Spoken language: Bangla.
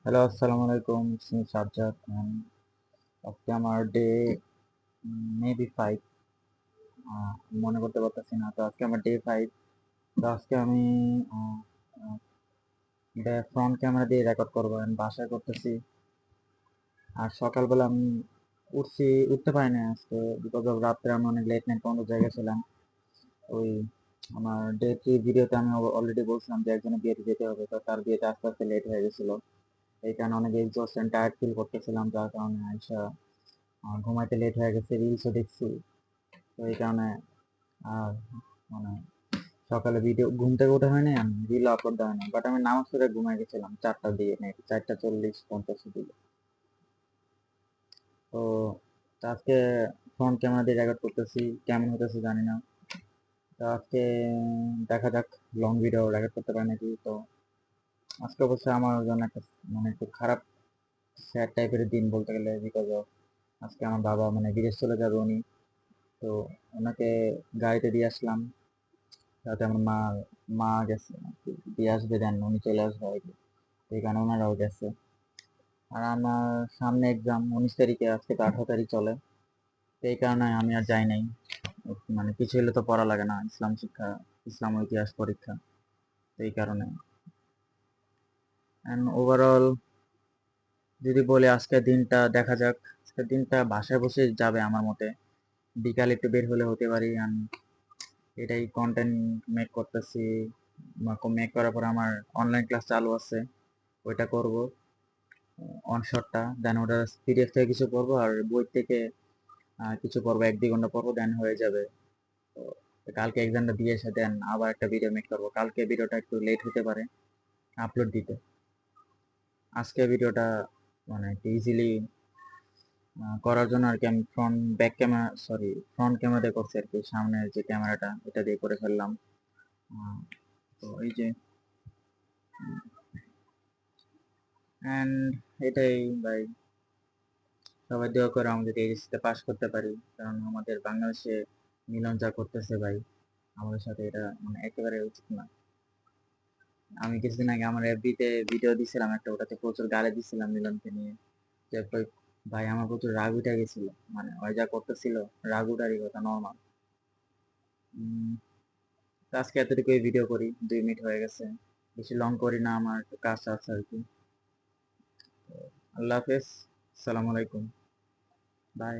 হ্যালো, আসসালামু আলাইকুম। সাজ্জাদ। আজকে আমার ডে মেবি 5। মনে করতে পারতেছি না। তো আজকে আমার ডে 5। তো আজকে আমি ফ্রন্ট ক্যামেরা দিয়ে রেকর্ড করবো, আমি বাসায় করতেছি। আর সকালবেলা আমি উঠতে পারি না আজকে, বিকজ অফ রাত্রে আমি অনেক লেট নাইট পর্যন্ত জায়গা ছিলাম। ওই আমার ডে 3 ভিডিওতে আমি অলরেডি বলছিলাম যে একজনের বিয়েতে যেতে হবে, তো তার বিয়েতে আস্তে আস্তে লেট হয়ে গেছিল। এই কারণে অনেক এক্সস্ট এন্ড টায়ার্ড ফিল করতেছিলাম, যার কারণে আইসা ঘুমাইতে লেট হয়ে গেছে, রিলসও দেখছি। তো এই কারণে আর মানে সকালে ভিডিও ঘুম থেকে ওঠা হয়নি, আমি রিল আপলোড দেওয়া হয়নি। বাট আমি নামাজ পড়ে ঘুমাই গেছিলাম 4টা দিয়ে, নাকি 4:40-50 দিকে। তো আজকে ফ্রন্ট ক্যামেরা দিয়ে রেকর্ড করতেছি, কেমন হতেছে জানি না। তো আজকে দেখা যাক লং ভিডিও রেকর্ড করতে পারি নাকি। তো আজকে অবশ্যই আমার জন্য একটা একটু খারাপ স্যাড টাইপের দিন বলতে গেলে, বিকজ অফ আজকে আমার বাবা বিদেশ চলে যাবে উনি। তো ওনাকে গাড়িতে দিয়ে আসলাম, সাথে আমার মা মা গেছে আর কি, দিয়ে আসবে, দেন উনি চলে আসবে আর কি। এই কারণে ওনারাও গেছে। আর আমার সামনে এক্সাম 19 তারিখে, আজকে তো 18 তারিখ চলে। তো এই কারণে আমি আর যাই নাই। কিছু হলে তো পড়া লাগে না, ইসলাম শিক্ষা, ইসলাম ও ইতিহাস পরীক্ষা। তো এই কারণে অ্যান্ড ওভারঅল যদি বলি আজকের দিনটা দেখা যাক। আজকের দিনটা বাসায় বসে যাবে আমার মতে। বিকালে একটু বের হলে হতে পারি। এটাই কন্টেন্ট মেক করতেছি। মেক করার পর আমার অনলাইন ক্লাস চালু আছে, ওইটা করব অনশটটা। দেন ওটা পিডিএফ থেকে কিছু পড়বো, আর বই থেকে কিছু পড়বো, 1-2 ঘন্টা পড়বো, দেন হয়ে যাবে। তো কালকে এক্সামটা দিয়ে এসে দেন আবার একটা ভিডিও মেক করবো। কালকে ভিডিওটা একটু লেট হতে পারে আপলোড দিতে। আজকে ভিডিওটা একটু ইজিলি করার জন্য আর কি, আমি ফ্রন্ট ক্যামেরা দিয়ে করছি আর কি। সামনের যে ক্যামেরাটা, এটা দিয়ে করে ফেললাম। আহ, তো এই যে অ্যান্ড এটাই ভাই, সবাই দোয়া করে আমাদের এইচএসসিতে পাশ করতে পারি। কারণ আমাদের বাংলাদেশে মিলন যা করতেছে ভাই, আমাদের সাথে এটা একেবারে উচিত না। আমি কিছুদিন আগে আমার এফবিতে ভিডিও দিছিলাম একটা, ওটাতে প্রচুর গালি দিছিলাম মিলনকে নিয়ে। যে ভাই আমার প্রচুর রাগ উঠে গেছিল, ওই যা করতেছিল, রাগ উঠারই কথা, নর্মাল। আজকে এতটুকুই ভিডিও করি, 2 মিনিট হয়ে গেছে, বেশি লং করি না, আমার একটু কাজ আছে আর কি। আল্লাহ হাফেজ, আসসালামু আলাইকুম, বাই।